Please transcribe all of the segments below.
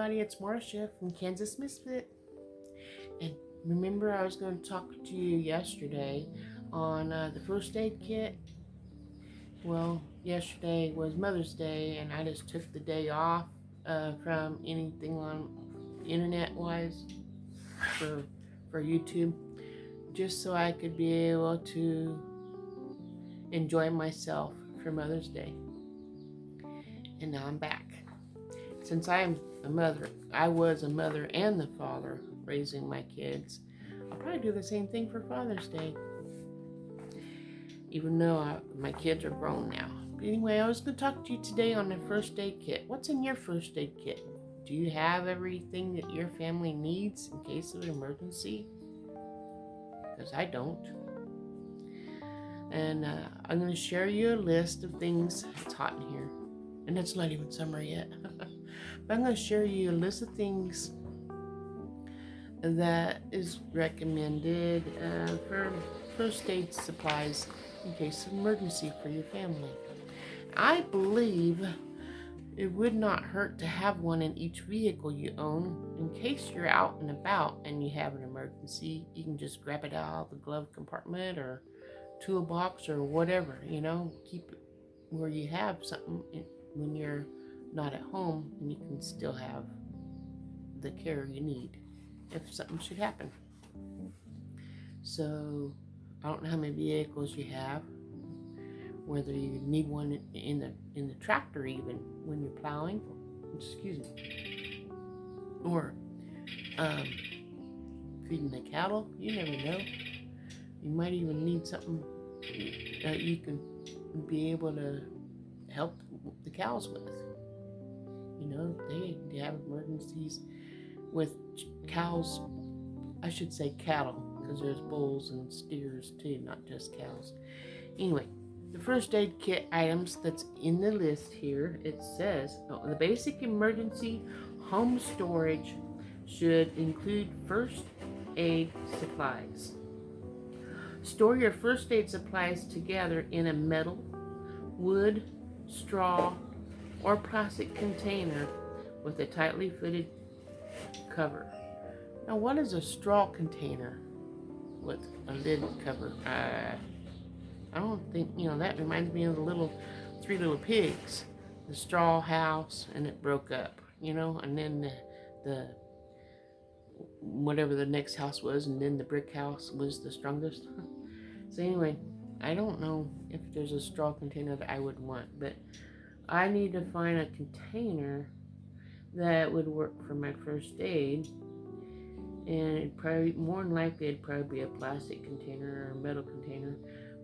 everybody, it's Marcia from Kansas Misfit. And remember I was going to talk to you yesterday on the first aid kit? Well, yesterday was Mother's Day and I just took the day off from anything on internet-wise for YouTube, just so I could be able to enjoy myself for Mother's Day. And now I'm back. Since I was a mother and the father raising my kids, I'll probably do the same thing for Father's Day. Even though my kids are grown now. But anyway, I was going to talk to you today on the first aid kit. What's in your first aid kit? Do you have everything that your family needs in case of an emergency? Because I don't. And I'm going to share you a list of things. It's hot in here. And it's not even summer yet. But I'm going to share you a list of things that is recommended for first aid supplies in case of emergency for your family. I believe it would not hurt to have one in each vehicle you own. In case you're out and about and you have an emergency, you can just grab it out of the glove compartment or toolbox or whatever, keep it where you have something when you're not at home, and you can still have the care you need if something should happen. So I don't know how many vehicles you have, whether you need one in the tractor even when you're plowing, or feeding the cattle. You never know. You might even need something that you can be able to help the cows with. They have emergencies with cows. I should say cattle, because there's bulls and steers too, not just cows. Anyway, the first aid kit items that's in the list here, it says the basic emergency home storage should include first aid supplies. Store your first aid supplies together in a metal, wood, straw, or plastic container with a tightly fitted cover. Now, what is a straw container with a lid cover? I don't think, that reminds me of the Three Little Pigs, the straw house, and it broke up, and then the whatever the next house was, and then the brick house was the strongest. So anyway, I don't know if there's a straw container that I would want, but I need to find a container that would work for my first aid, and more than likely it'd probably be a plastic container or a metal container.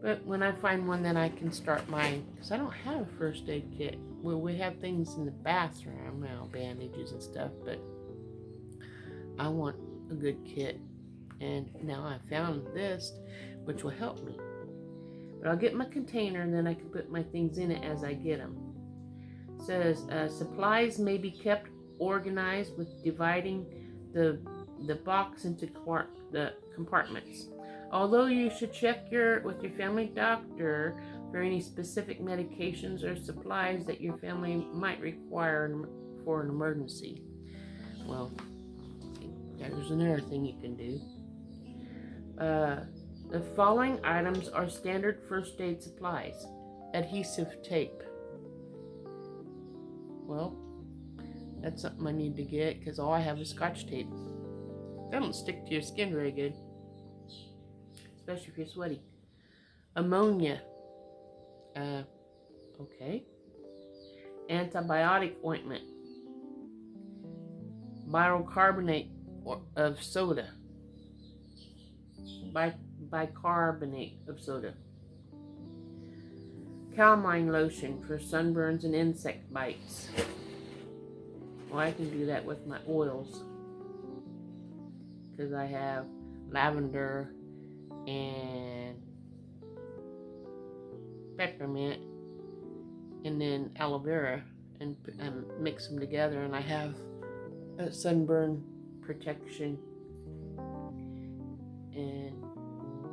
But when I find one, then I can start mine, because I don't have a first aid kit. Well, we have things in the bathroom, bandages and stuff, but I want a good kit, and now I found this, which will help me. But I'll get my container, and then I can put my things in it as I get them. It says supplies may be kept organized with dividing the box into the compartments. Although you should check with your family doctor for any specific medications or supplies that your family might require for an emergency. Well, there's another thing you can do. The following items are standard first aid supplies. Adhesive tape. Well, that's something I need to get, because all I have is Scotch tape. That don't stick to your skin very good, especially if you're sweaty. Ammonia. Okay. Antibiotic ointment. Bicarbonate of soda. Bicarbonate of soda. Calamine lotion for sunburns and insect bites. Well, I can do that with my oils, because I have lavender and peppermint and then aloe vera, and mix them together, and I have a sunburn protection. And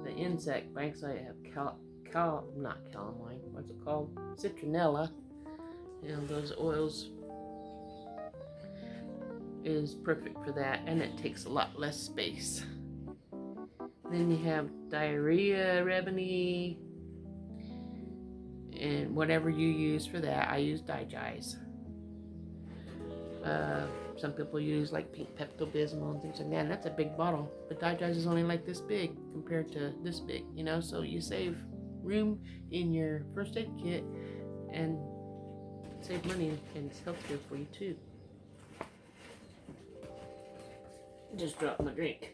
the insect bites, I have not calamine, what's it called? Citronella. Those oils is perfect for that, and it takes a lot less space. Then you have diarrhea remedy, and whatever you use for that. I use Digize. Some people use like pink Pepto-Bismol and things like that, and that's a big bottle. But Digize is only like this big compared to this big, so you save room in your first aid kit and save money, and it's healthier for you too. Just dropped my drink.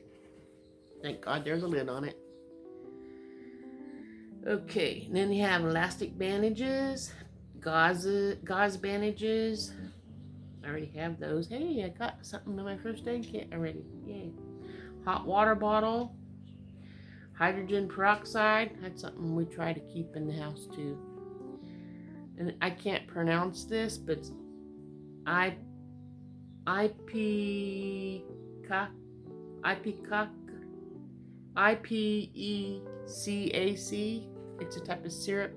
Thank God there's a lid on it. Okay, and then you have elastic bandages, gauze bandages. I already have those. Hey, I got something in my first aid kit already. Yay. Hot water bottle, hydrogen peroxide. That's something we try to keep in the house too. And I can't pronounce this, but it's IPECAC. It's a type of syrup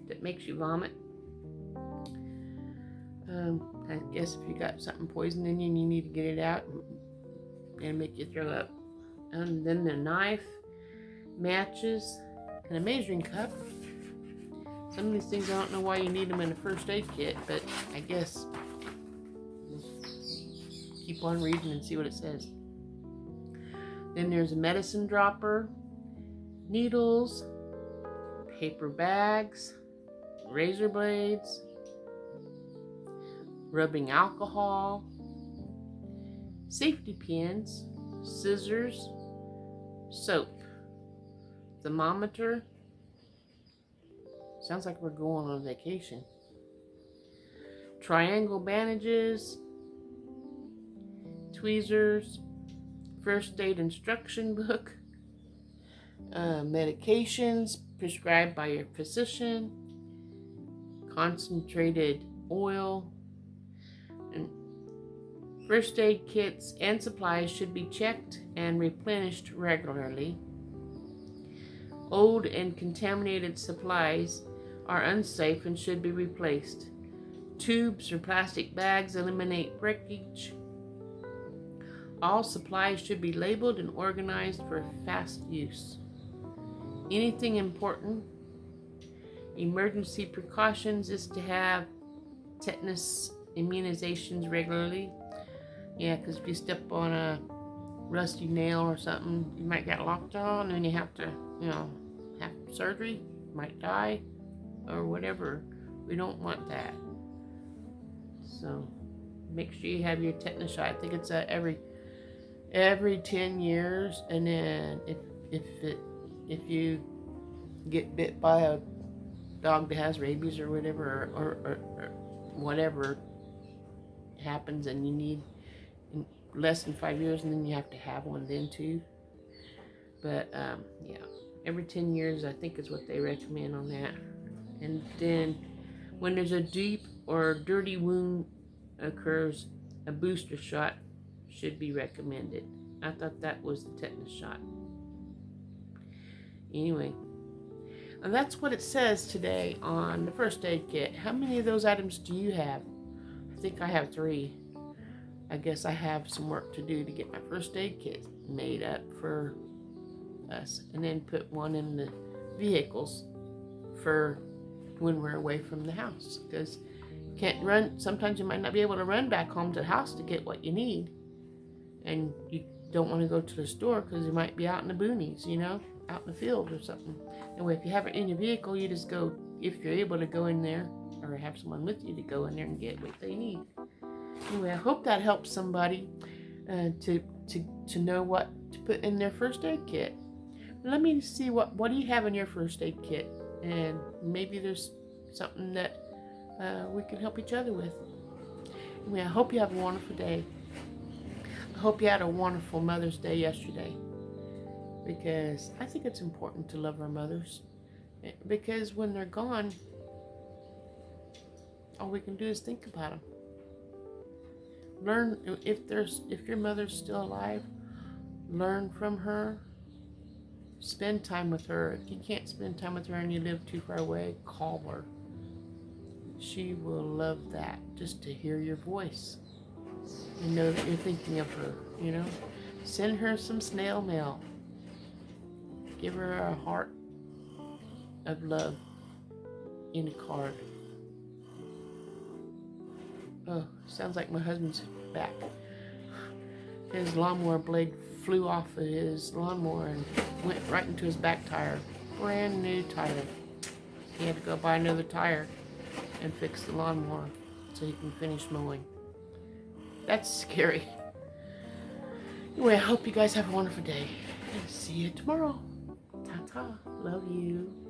that makes you vomit. I guess if you got something poisoned in you and you need to get it out and make you throw up. And then the knife, matches, and a measuring cup. Some of these things, I don't know why you need them in a first aid kit, but I guess keep on reading and see what it says. Then there's a medicine dropper, needles, paper bags, razor blades, rubbing alcohol, safety pins, scissors, soap, thermometer. Sounds like we're going on vacation. Triangle bandages, tweezers, first aid instruction book, medications prescribed by your physician, concentrated oil, and first aid kits and supplies should be checked and replenished regularly. Old and contaminated supplies are unsafe and should be replaced. Tubes or plastic bags eliminate breakage. All supplies should be labeled and organized for fast use. Anything important? Emergency precautions is to have tetanus immunizations regularly. Yeah, because if you step on a rusty nail or something, you might get locked on and you have to, have surgery, you might die, or whatever. We don't want that. So make sure you have your tetanus shot. I think it's every 10 years, and then if you get bit by a dog that has rabies or whatever, or whatever happens, and you need less than 5 years, and then you have to have one then too. But yeah, every 10 years I think is what they recommend on that. And then when there's a deep or dirty wound occurs, a booster shot should be recommended. I thought that was the tetanus shot. Anyway, and that's what it says today on the first aid kit. How many of those items do you have? I think I have 3. I guess I have some work to do to get my first aid kit made up for us, and then put one in the vehicles for when we're away from the house, because you can't run. Sometimes you might not be able to run back home to the house to get what you need, and you don't want to go to the store because you might be out in the boonies, out in the field or something. Anyway, if you have it in your vehicle, you just go, if you're able to go in there, or have someone with you to go in there and get what they need. Anyway, I hope that helps somebody to know what to put in their first aid kit. Let me see what do you have in your first aid kit, and maybe there's something that we can help each other with. Anyway, I hope you have a wonderful day. I hope you had a wonderful Mother's Day yesterday, because I think it's important to love our mothers, because when they're gone, all we can do is think about them. Learn, if your mother's still alive, learn from her. Spend time with her. If you can't spend time with her and you live too far away, call her. She will love that, just to hear your voice. and know that you're thinking of her, you know? Send her some snail mail. Give her a heart of love in a card. Oh, sounds like my husband's back. His lawnmower blade flew off of his lawnmower and went right into his back tire. Brand new tire. He had to go buy another tire and fix the lawnmower so he can finish mowing. That's scary. Anyway, I hope you guys have a wonderful day. And see you tomorrow. Ta-ta. Love you.